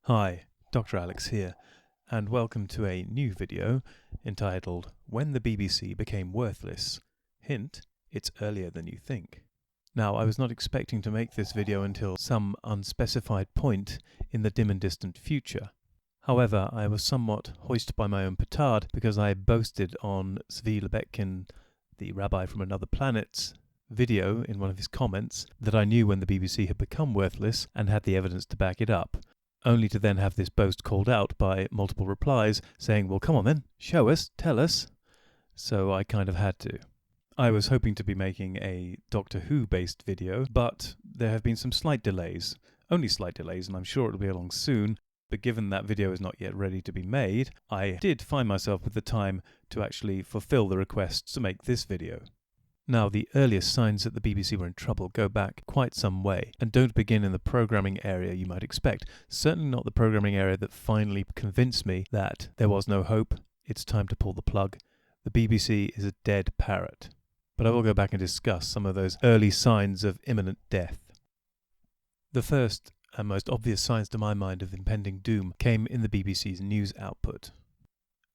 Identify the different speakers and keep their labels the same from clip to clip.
Speaker 1: Hi, Dr. Alex here, and welcome to a new video entitled When the BBC Became Worthless. Hint, it's earlier than you think. Now, I was not expecting to make this video until some unspecified point in the dim and distant future. However, I was somewhat hoisted by my own petard because I boasted on Tzvi Lebetkin, the Rabbi From Another Planet's video in one of his comments that I knew when the BBC had become worthless and had the evidence to back it up, only to then have this boast called out by multiple replies saying, well, come on then, show us, tell us. So I kind of had to. I was hoping to be making a Doctor Who based video, but there have been some slight delays, only slight delays, and I'm sure it'll be along soon. But given that video is not yet ready to be made, I did find myself with the time to actually fulfill the request to make this video. Now, the earliest signs that the BBC were in trouble go back quite some way and don't begin in the programming area you might expect. Certainly not the programming area that finally convinced me that there was no hope, it's time to pull the plug. The BBC is a dead parrot. But I will go back and discuss some of those early signs of imminent death. The first and most obvious signs to my mind of impending doom came in the BBC's news output.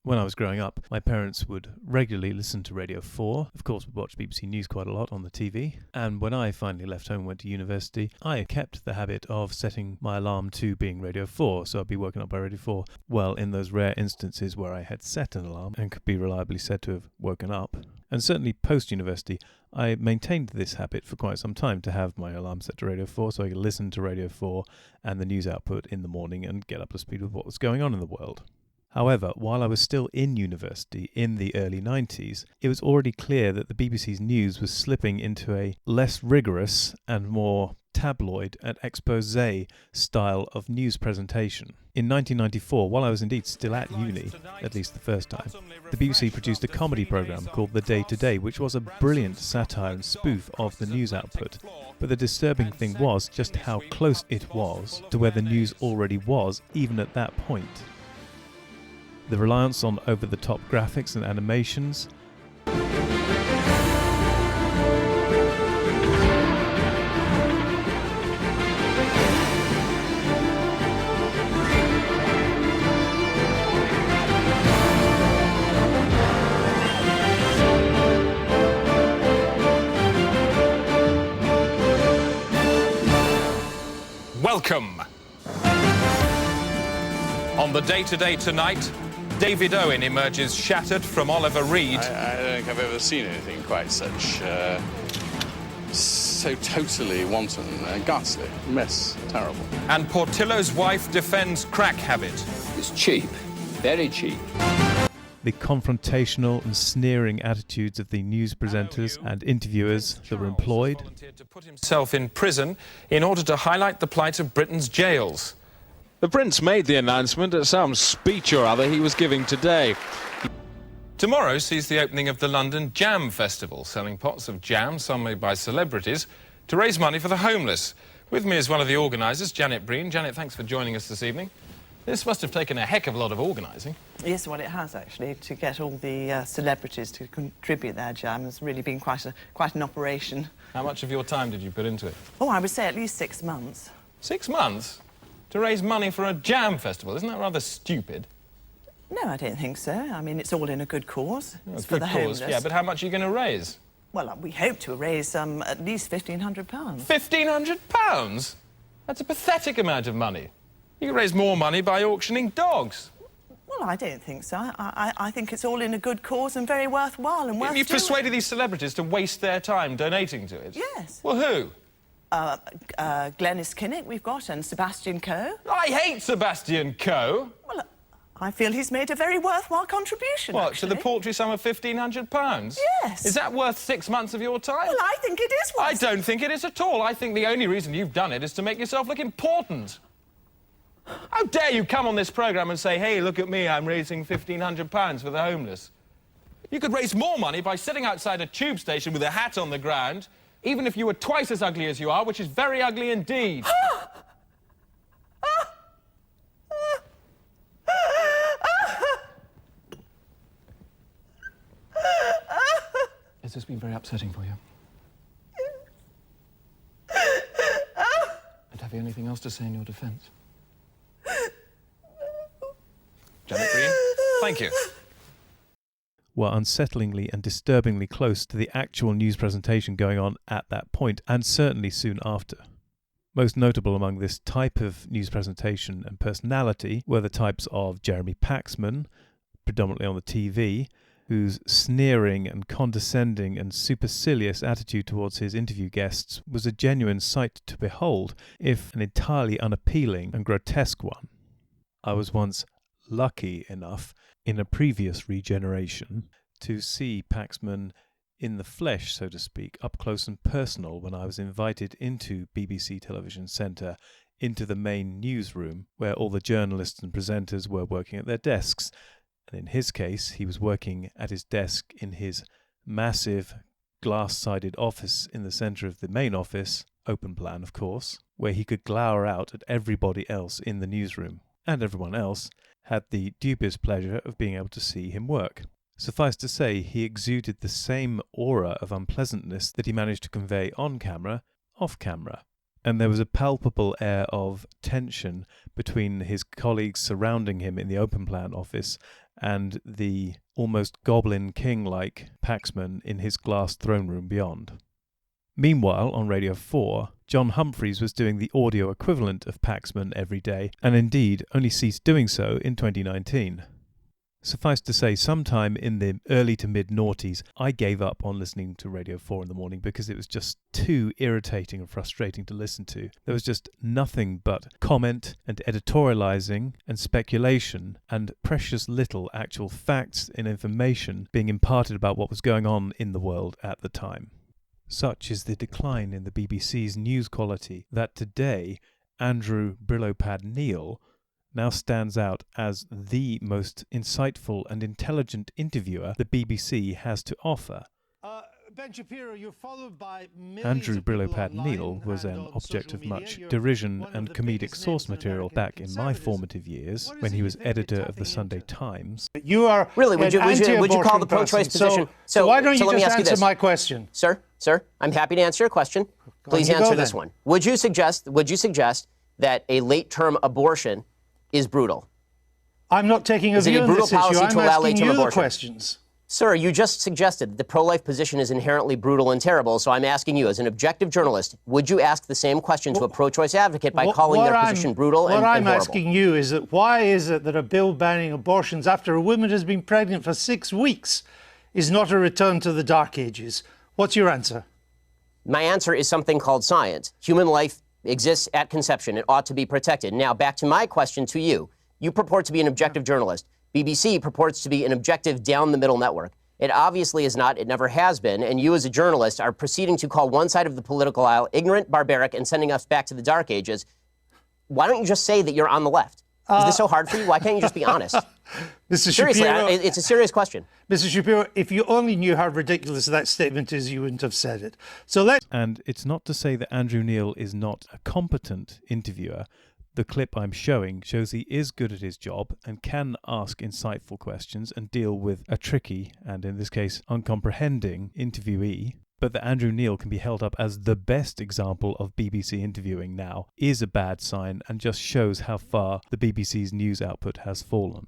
Speaker 1: When I was growing up, my parents would regularly listen to Radio 4. Of course, we'd watch BBC News quite a lot on the TV. And when I finally left home and went to university, I kept the habit of setting my alarm to being Radio 4, so I'd be woken up by Radio 4. Well, in those rare instances where I had set an alarm and could be reliably said to have woken up, and certainly post-university, I maintained this habit for quite some time to have my alarm set to Radio 4 so I could listen to Radio 4 and the news output in the morning and get up to speed with what was going on in the world. However, while I was still in university in the early 90s, it was already clear that the BBC's news was slipping into a less rigorous and more tabloid and exposé style of news presentation. In 1994, while I was indeed still at uni, at least the first time, the BBC produced a comedy programme called The Day to Day, which was a brilliant satire and spoof of the news output. But the disturbing thing was just how close it was to where the news already was, even at that point. The reliance on over-the-top graphics and animations,
Speaker 2: Welcome. On The Day to Day tonight, David Owen emerges shattered from Oliver Reed.
Speaker 3: I don't think I've ever seen anything quite such, so totally wanton, ghastly, mess, terrible.
Speaker 2: And Portillo's wife defends crack habit.
Speaker 4: It's cheap, very cheap.
Speaker 1: the confrontational and sneering attitudes of the news presenters and interviewers that were employed,
Speaker 2: Volunteered to put himself in prison in order to highlight the plight of Britain's jails.
Speaker 5: The Prince made the announcement at some speech or other he was giving today.
Speaker 2: Tomorrow sees the opening of the London Jam Festival, selling pots of jam, some made by celebrities, to raise money for the homeless. With me is one of the organisers, Janet Breen. Janet, thanks for joining us this evening. This must have taken a heck of a lot of organising.
Speaker 6: Yes, well, it has, actually. To get all the celebrities to contribute their jam has really been quite an operation.
Speaker 2: How much of your time did you put into it?
Speaker 6: Oh, I would say at least 6 months.
Speaker 2: 6 months? To raise money for a jam festival? Isn't that rather stupid?
Speaker 6: No, I don't think so. I mean, it's all in a good cause.
Speaker 2: Well,
Speaker 6: It's
Speaker 2: good
Speaker 6: for the
Speaker 2: cause,
Speaker 6: homeless.
Speaker 2: yeah, but how much are you going to raise?
Speaker 6: Well, we hope to raise at least £1,500.
Speaker 2: £1,500? That's a pathetic amount of money. You can raise more money by auctioning dogs.
Speaker 6: Well, I don't think so. I think it's all in a good cause and very worthwhile and worth
Speaker 2: You've
Speaker 6: doing.
Speaker 2: persuaded these celebrities to waste their time donating to it?
Speaker 6: Yes.
Speaker 2: Well, who?
Speaker 6: Glenys Kinnock we've got, and Sebastian Coe.
Speaker 2: I hate Sebastian Coe.
Speaker 6: Well, I feel he's made a very worthwhile contribution,
Speaker 2: What,
Speaker 6: actually.
Speaker 2: to the paltry sum of £1,500?
Speaker 6: Yes.
Speaker 2: Is that worth 6 months of your time?
Speaker 6: Well, I think it is worth...
Speaker 2: I don't think it is at all. I think the only reason you've done it is to make yourself look important. How dare you come on this programme and say, hey, look at me, I'm raising £1,500 for the homeless. You could raise more money by sitting outside a tube station with a hat on the ground, even if you were twice as ugly as you are, which is very ugly indeed. Has this been very upsetting for you? And have you anything else to say in your defence? Janet Green, thank you.
Speaker 1: Were unsettlingly and disturbingly close to the actual news presentation going on at that point, and certainly soon after. Most notable among this type of news presentation and personality were the types of Jeremy Paxman, predominantly on the TV, whose sneering and condescending and supercilious attitude towards his interview guests was a genuine sight to behold, if an entirely unappealing and grotesque one. I was once lucky enough, in a previous regeneration, to see Paxman in the flesh, so to speak, up close and personal when I was invited into BBC Television Centre, into the main newsroom, where all the journalists and presenters were working at their desks. And in his case, he was working at his desk in his massive glass-sided office in the centre of the main office, open plan of course, where he could glower out at everybody else in the newsroom, and everyone else had the dubious pleasure of being able to see him work. Suffice to say, he exuded the same aura of unpleasantness that he managed to convey on camera, off camera. And there was a palpable air of tension between his colleagues surrounding him in the open plan office and the almost Goblin King-like Paxman in his glass throne room beyond. Meanwhile, on Radio 4, John Humphreys was doing the audio equivalent of Paxman every day, and indeed only ceased doing so in 2019. Suffice to say, sometime in the early to mid-noughties, I gave up on listening to Radio 4 in the morning because it was just too irritating and frustrating to listen to. There was just nothing but comment and editorializing and speculation and precious little actual facts and information being imparted about what was going on in the world at the time. Such is the decline in the BBC's news quality that today Andrew Brillo-Pad Neal now stands out as the most insightful and intelligent interviewer the BBC has to offer.
Speaker 7: Ben Shapiro, you're followed by
Speaker 1: Andrew Brillo-Pad Neal was an object of much derision and comedic source material back in my formative years when he was editor of the Sunday Times.
Speaker 7: You are
Speaker 8: really? Would you call the pro-choice position?
Speaker 7: So why don't you
Speaker 8: let me
Speaker 7: just
Speaker 8: ask
Speaker 7: answer
Speaker 8: this.
Speaker 7: my question,
Speaker 8: Sir, I'm happy to answer your question. Please answer this one. Would you suggest that a late-term abortion is brutal?
Speaker 7: I'm not taking a view on this issue. I'm asking you the questions.
Speaker 8: Sir, you just suggested that the pro-life position is inherently brutal and terrible, so I'm asking you, as an objective journalist, would you ask the same question to a pro-choice advocate by calling their position brutal and horrible?
Speaker 7: What I'm asking you is that why is it that a bill banning abortions after a woman has been pregnant for 6 weeks is not a return to the Dark Ages? What's your answer?
Speaker 8: My answer is something called science. Human life exists at conception. It ought to be protected. Now, back to my question to you. You purport to be an objective journalist. BBC purports to be an objective down-the-middle network. It obviously is not. It never has been. And you as a journalist are proceeding to call one side of the political aisle ignorant, barbaric, and sending us back to the Dark Ages. Why don't you just say that you're on the left? Is this so hard for you? Why can't you just be honest? Seriously, it's a serious question.
Speaker 7: Mr. Shapiro, if you only knew how ridiculous that statement is, you wouldn't have said it. And
Speaker 1: it's not to say that Andrew Neal is not a competent interviewer. The clip I'm showing shows he is good at his job and can ask insightful questions and deal with a tricky, and in this case, uncomprehending interviewee. But that Andrew Neal can be held up as the best example of BBC interviewing now is a bad sign and just shows how far the BBC's news output has fallen.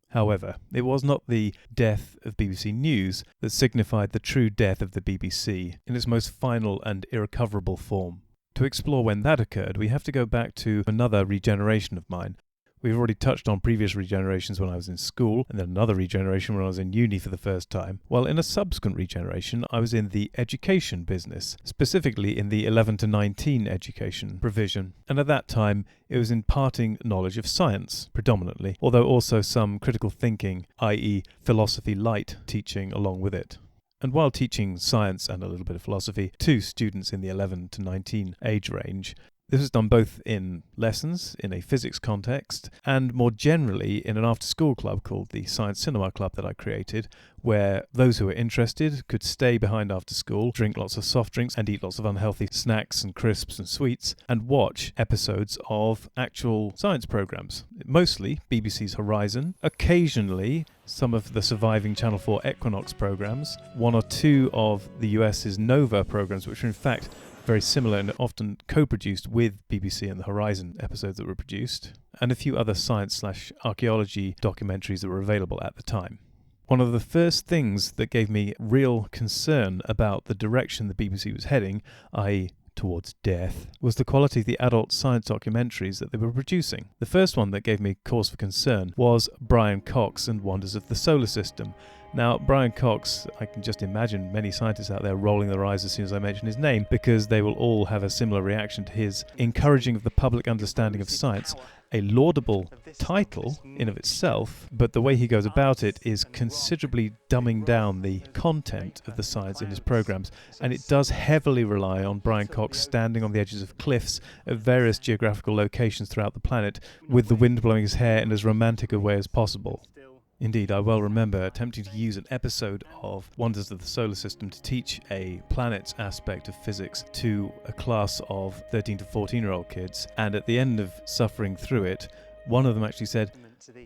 Speaker 1: However, it was not the death of BBC News that signified the true death of the BBC in its most final and irrecoverable form. To explore when that occurred, we have to go back to another regeneration of mine. We've already touched on previous regenerations when I was in school, and then another regeneration when I was in uni for the first time, while in a subsequent regeneration I was in the education business, specifically in the 11 to 19 education provision. And at that time, it was imparting knowledge of science, predominantly, although also some critical thinking, i.e. philosophy light teaching along with it. And while teaching science and a little bit of philosophy to students in the 11 to 19 age range, this was done both in lessons, in a physics context, and more generally in an after-school club called the Science Cinema Club that I created, where those who were interested could stay behind after school, drink lots of soft drinks and eat lots of unhealthy snacks and crisps and sweets, and watch episodes of actual science programs. Mostly BBC's Horizon, occasionally some of the surviving Channel 4 Equinox programs, one or two of the US's Nova programs, which are in fact very similar and often co-produced with BBC and the Horizon episodes that were produced, and a few other science/archaeology documentaries that were available at the time. One of the first things that gave me real concern about the direction the BBC was heading, i.e. towards death, was the quality of the adult science documentaries that they were producing. The first one that gave me cause for concern was Brian Cox and Wonders of the Solar System. Now, Brian Cox, I can just imagine many scientists out there rolling their eyes as soon as I mention his name, because they will all have a similar reaction to his encouraging of the public understanding of science, a laudable title in of itself, but the way he goes about it is considerably dumbing down the content of the science in his programs, and it does heavily rely on Brian Cox standing on the edges of cliffs at various geographical locations throughout the planet, with the wind blowing his hair in as romantic a way as possible. Indeed, I well remember attempting to use an episode of Wonders of the Solar System to teach a planet's aspect of physics to a class of 13 to 14-year-old kids, and at the end of suffering through it, one of them actually said,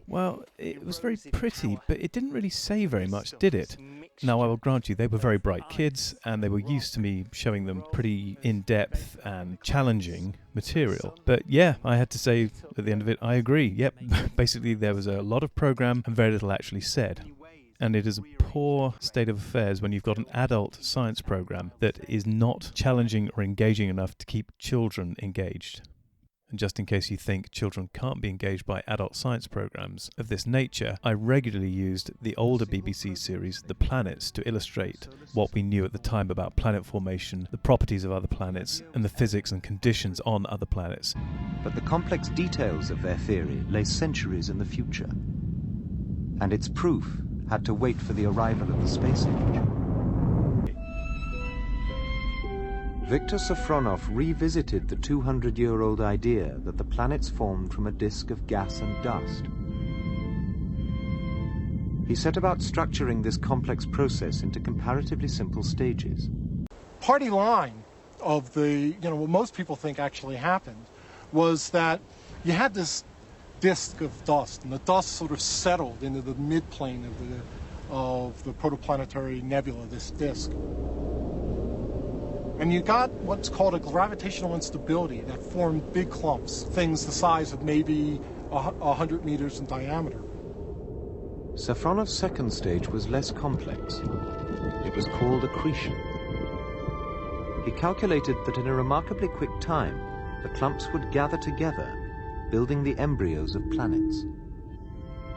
Speaker 1: "Well, it was very pretty, but it didn't really say very much, did it?" Now, I will grant you, they were very bright kids, and they were used to me showing them pretty in-depth and challenging material. But yeah, I had to say at the end of it, I agree. Yep, basically there was a lot of program and very little actually said. And it is a poor state of affairs when you've got an adult science program that is not challenging or engaging enough to keep children engaged. And just in case you think children can't be engaged by adult science programs of this nature, I regularly used the older BBC series, The Planets, to illustrate what we knew at the time about planet formation, the properties of other planets, and the physics and conditions on other planets.
Speaker 9: But the complex details of their theory lay centuries in the future, and its proof had to wait for the arrival of the space age. Viktor Safronov revisited the 200-year-old idea that the planets formed from a disk of gas and dust. He set about structuring this complex process into comparatively simple stages.
Speaker 10: Party line of the, what most people think actually happened was that you had this disk of dust, and the dust sort of settled into the midplane of the protoplanetary nebula, this disk. And you got what's called a gravitational instability that formed big clumps, things the size of maybe 100 meters in diameter.
Speaker 9: Safronov's second stage was less complex. It was called accretion. He calculated that in a remarkably quick time, the clumps would gather together, building the embryos of planets.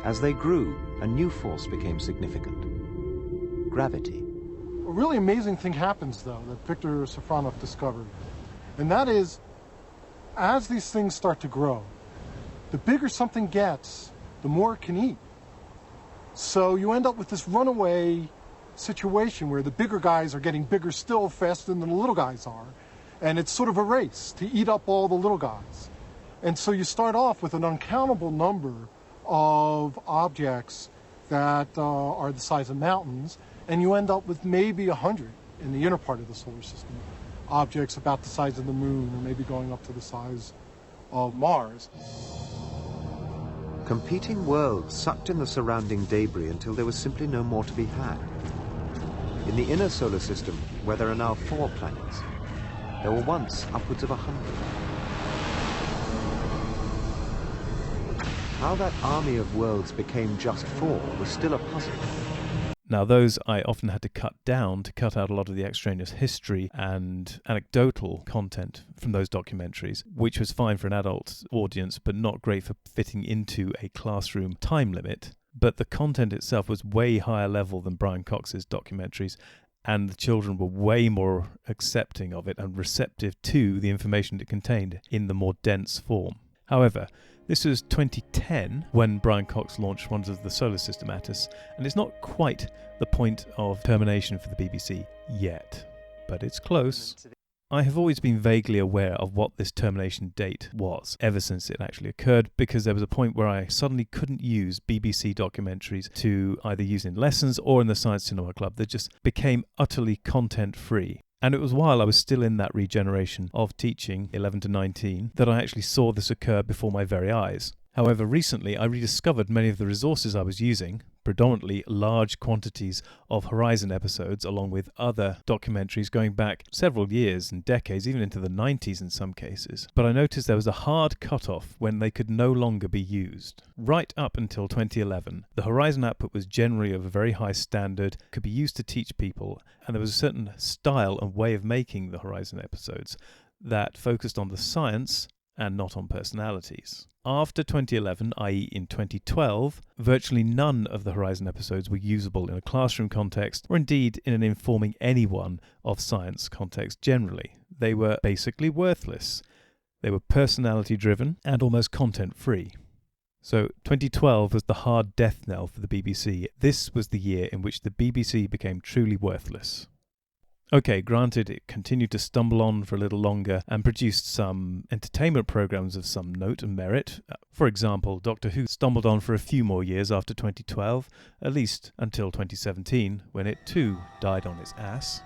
Speaker 9: As they grew, a new force became significant: gravity.
Speaker 10: A really amazing thing happens, though, that Viktor Safronov discovered, and that is, as these things start to grow, the bigger something gets, the more it can eat. So you end up with this runaway situation where the bigger guys are getting bigger still faster than the little guys are, and it's sort of a race to eat up all the little guys. And so you start off with an uncountable number of objects that are the size of mountains, and you end up with maybe 100 in the inner part of the solar system. Objects about the size of the moon, or maybe going up to the size of Mars.
Speaker 9: Competing worlds sucked in the surrounding debris until there was simply no more to be had. In the inner solar system, where there are now 4 planets, there were once upwards of 100. How that army of worlds became just 4 was still a puzzle.
Speaker 1: Now, those I often had to cut down to cut out a lot of the extraneous history and anecdotal content from those documentaries, which was fine for an adult audience, but not great for fitting into a classroom time limit. But the content itself was way higher level than Brian Cox's documentaries, and the children were way more accepting of it and receptive to the information it contained in the more dense form. However, this was 2010 when Brian Cox launched Wonders of the Solar System at us, and it's not quite the point of termination for the BBC yet, but it's close. I have always been vaguely aware of what this termination date was, ever since it actually occurred, because there was a point where I suddenly couldn't use BBC documentaries to either use in lessons or in the Science Cinema Club. They just became utterly content-free. And it was while I was still in that regeneration of teaching 11 to 19 that I actually saw this occur before my very eyes. However, recently I rediscovered many of the resources I was using, predominantly large quantities of Horizon episodes, along with other documentaries going back several years and decades, even into the 90s in some cases. But I noticed there was a hard cutoff when they could no longer be used. Right up until 2011, the Horizon output was generally of a very high standard, could be used to teach people, and there was a certain style and way of making the Horizon episodes that focused on the science and not on personalities. After 2011, i.e. in 2012, virtually none of the Horizon episodes were usable in a classroom context, or indeed in an informing anyone of science context generally. They were basically worthless. They were personality-driven and almost content-free. So 2012 was the hard death knell for the BBC. This was the year in which the BBC became truly worthless. Okay, granted, it continued to stumble on for a little longer and produced some entertainment programs of some note and merit. For example, Doctor Who stumbled on for a few more years after 2012, at least until 2017, when it too died on its ass.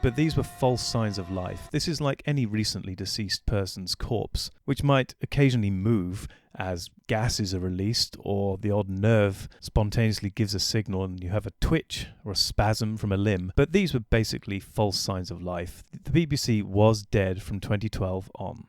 Speaker 1: But these were false signs of life. This is like any recently deceased person's corpse, which might occasionally move as gases are released or the odd nerve spontaneously gives a signal and you have a twitch or a spasm from a limb. But these were basically false signs of life. The BBC was dead from 2012 on.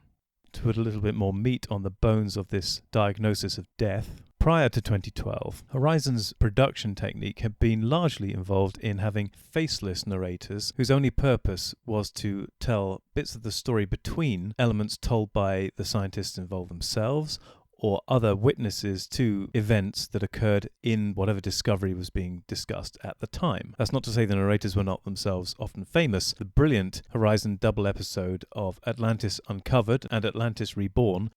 Speaker 1: To put a little bit more meat on the bones of this diagnosis of death, prior to 2012, Horizon's production technique had been largely involved in having faceless narrators whose only purpose was to tell bits of the story between elements told by the scientists involved themselves or other witnesses to events that occurred in whatever discovery was being discussed at the time. That's not to say the narrators were not themselves often famous. The brilliant Horizon double episode of Atlantis Uncovered and Atlantis Reborn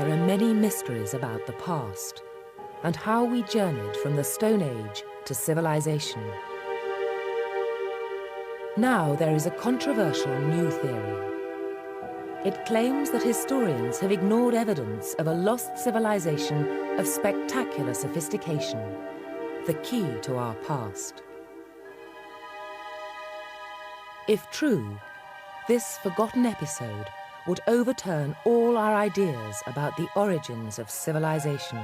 Speaker 11: There are many mysteries about the past and how we journeyed from the Stone Age to civilization. Now there is a controversial new theory. It claims that historians have ignored evidence of a lost civilization of spectacular sophistication, the key to our past. If true, this forgotten episode would overturn all our ideas about the origins of civilization.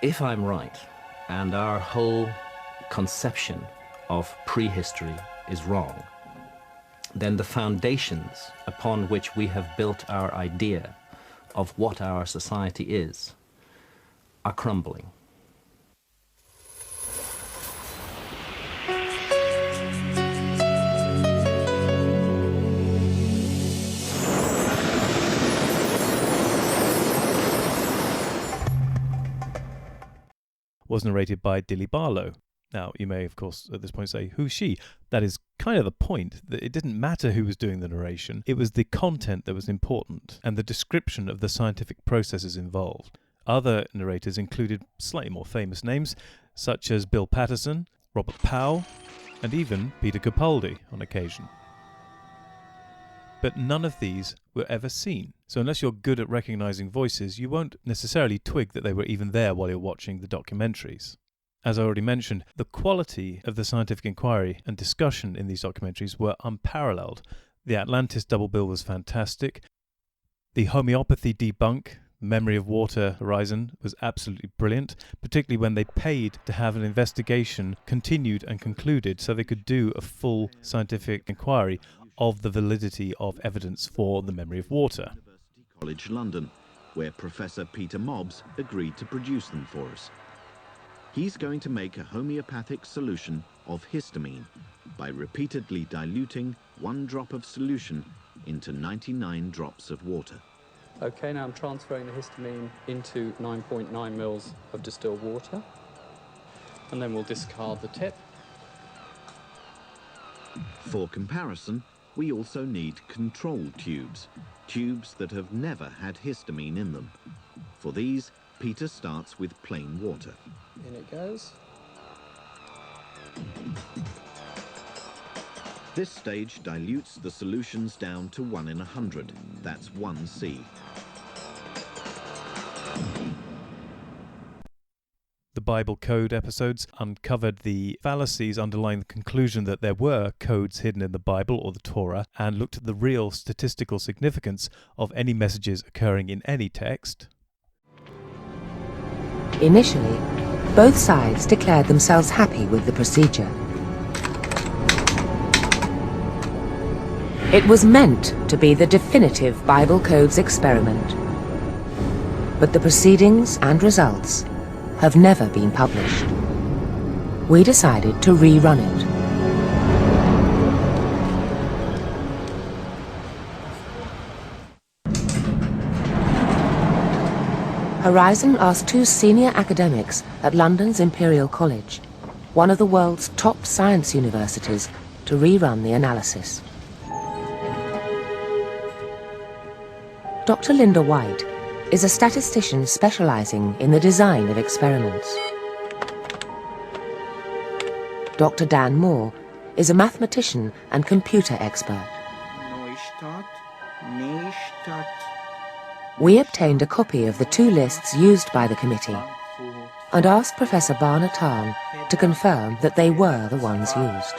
Speaker 12: If I'm right, and our whole conception of prehistory is wrong, then the foundations upon which we have built our idea of what our society is are crumbling.
Speaker 1: was narrated by Dilly Barlow. Now, you may, of course, at this point say, who's she? That is kind of the point, that it didn't matter who was doing the narration. It was the content that was important and the description of the scientific processes involved. Other narrators included slightly more famous names, such as Bill Patterson, Robert Powell, and even Peter Capaldi on occasion. But none of these were ever seen. So unless you're good at recognizing voices, you won't necessarily twig that they were even there while you're watching the documentaries. As I already mentioned, the quality of the scientific inquiry and discussion in these documentaries were unparalleled. The Atlantis double bill was fantastic. The homeopathy debunk, Memory of Water Horizon, was absolutely brilliant, particularly when they paid to have an investigation continued and concluded so they could do a full scientific inquiry of the validity of evidence for the memory of water.
Speaker 13: University College London, where Professor Peter Mobbs agreed to produce them for us. He's going to make a homeopathic solution of histamine by repeatedly diluting 1 drop of solution into 99 drops of water.
Speaker 14: Okay, now I'm transferring the histamine into 9.9 mils of distilled water. And then we'll discard the tip.
Speaker 13: For comparison, we also need control tubes, tubes that have never had histamine in them. For these, Peter starts with plain water.
Speaker 14: In it goes.
Speaker 13: This stage dilutes the solutions down to 1 in 100. That's 1C.
Speaker 1: The Bible Code episodes uncovered the fallacies underlying the conclusion that there were codes hidden in the Bible or the Torah, and looked at the real statistical significance of any messages occurring in any text.
Speaker 11: Initially, both sides declared themselves happy with the procedure. It was meant to be the definitive Bible Codes experiment. But the proceedings and results have never been published. We decided to rerun it. Horizon asked two senior academics at London's Imperial College, one of the world's top science universities, to rerun the analysis. Dr. Linda White is a statistician specializing in the design of experiments. Dr. Dan Moore is a mathematician and computer expert. We obtained a copy of the two lists used by the committee and asked Professor Barnatan to confirm that they were the ones used.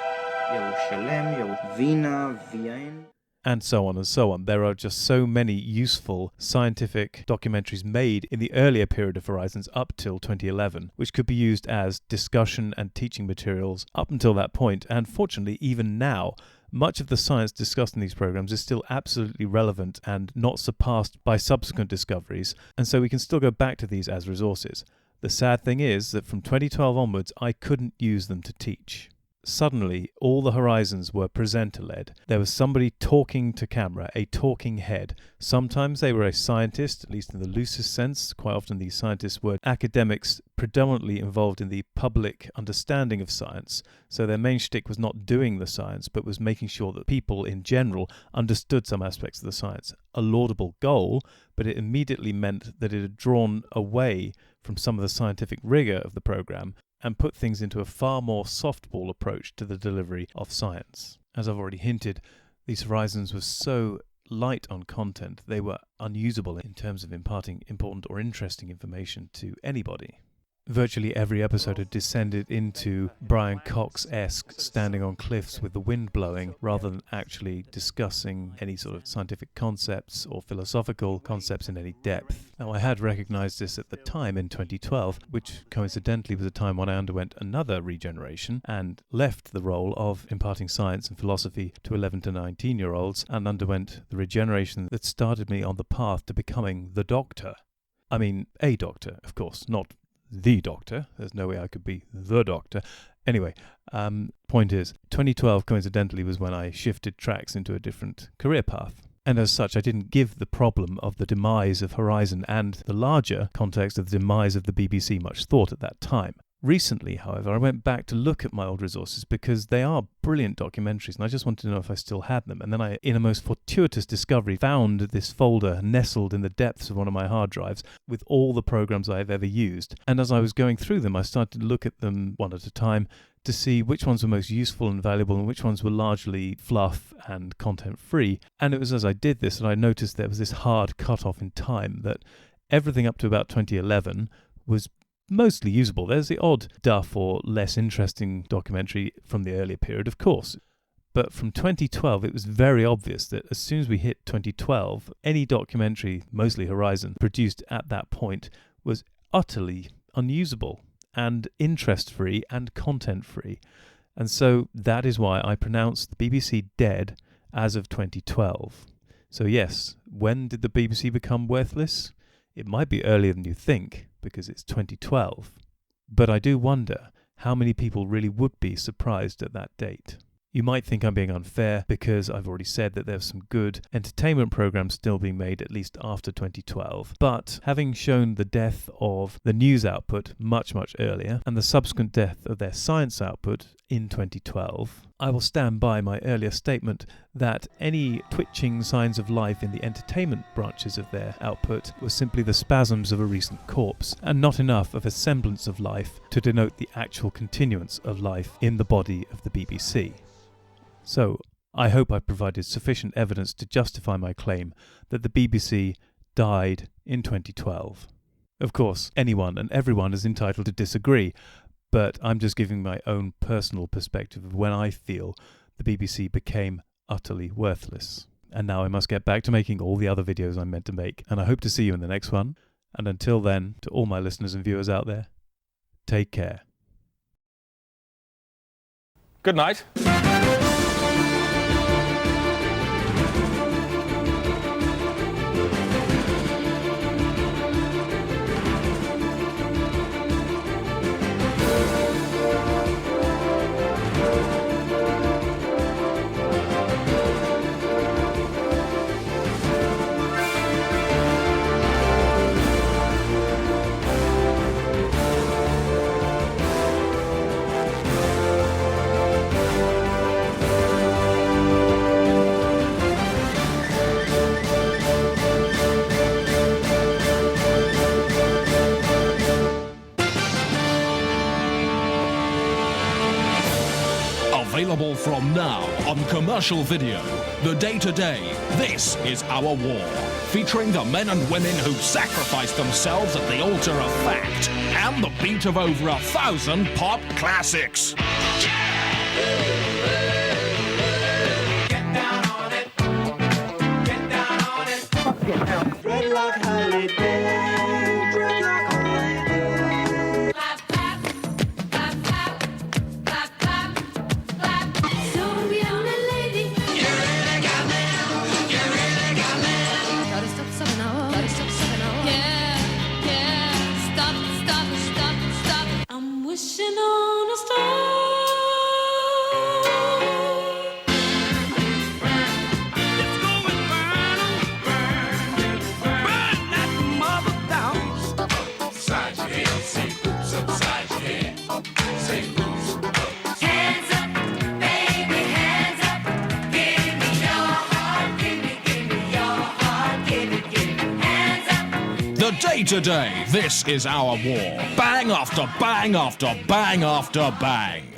Speaker 1: And so on and so on. There are just so many useful scientific documentaries made in the earlier period of Horizons up till 2011, which could be used as discussion and teaching materials up until that point. And fortunately, even now, much of the science discussed in these programs is still absolutely relevant and not surpassed by subsequent discoveries, and so we can still go back to these as resources. The sad thing is that from 2012 onwards, I couldn't use them to teach. Suddenly, all the Horizons were presenter-led. There was somebody talking to camera, a talking head. Sometimes they were a scientist, at least in the loosest sense. Quite often these scientists were academics predominantly involved in the public understanding of science. So their main shtick was not doing the science, but was making sure that people in general understood some aspects of the science. A laudable goal, but it immediately meant that it had drawn away from some of the scientific rigor of the program and put things into a far more softball approach to the delivery of science. As I've already hinted, these Horizons were so light on content, they were unusable in terms of imparting important or interesting information to anybody. Virtually every episode had descended into Brian Cox-esque standing on cliffs with the wind blowing, rather than actually discussing any sort of scientific concepts or philosophical concepts in any depth. Now, I had recognized this at the time in 2012, which coincidentally was a time when I underwent another regeneration and left the role of imparting science and philosophy to 11 to 19-year-olds and underwent the regeneration that started me on the path to becoming the Doctor. I mean, a doctor, of course, not the Doctor. There's no way I could be the Doctor. Anyway, point is, 2012 coincidentally was when I shifted tracks into a different career path. And as such, I didn't give the problem of the demise of Horizon and the larger context of the demise of the BBC much thought at that time. Recently, however, I went back to look at my old resources because they are brilliant documentaries and I just wanted to know if I still had them. And then I, in a most fortuitous discovery, found this folder nestled in the depths of one of my hard drives with all the programs I have ever used. And as I was going through them, I started to look at them one at a time to see which ones were most useful and valuable and which ones were largely fluff and content-free. And it was as I did this that I noticed there was this hard cut-off in time, that everything up to about 2011 was mostly usable. There's the odd duff or less interesting documentary from the earlier period, of course. But from 2012, it was very obvious that as soon as we hit 2012, any documentary, mostly Horizon, produced at that point was utterly unusable and interest-free and content-free. And so that is why I pronounced the BBC dead as of 2012. So yes, when did the BBC become worthless? It might be earlier than you think, because it's 2012. But I do wonder how many people really would be surprised at that date. You might think I'm being unfair because I've already said that there's some good entertainment programs still being made at least after 2012. But having shown the death of the news output much earlier and the subsequent death of their science output in 2012, I will stand by my earlier statement that any twitching signs of life in the entertainment branches of their output were simply the spasms of a recent corpse, and not enough of a semblance of life to denote the actual continuance of life in the body of the BBC. So, I hope I provided sufficient evidence to justify my claim that the BBC died in 2012. Of course, anyone and everyone is entitled to disagree, but I'm just giving my own personal perspective of when I feel the BBC became utterly worthless. And now I must get back to making all the other videos I'm meant to make, and I hope to see you in the next one. And until then, to all my listeners and viewers out there, take care.
Speaker 2: Good night.
Speaker 15: Available from now on commercial video. The Day-to-Day, This Is Our War. Featuring the men and women who sacrificed themselves at the altar of fact and the beat of over 1,000 pop classics.
Speaker 16: Dreadlock holiday, dreadlock holiday. Clap, clap, clap, clap, clap, clap, clap. Don't be on a lady. You really got me, you really got me. Gotta stop sucking up, gotta stop sucking up. Yeah, yeah, stop, stop, stop, stop. I'm wishing on a star.
Speaker 15: The Day-to-Day, This Is Our War. Bang after bang after bang after bang.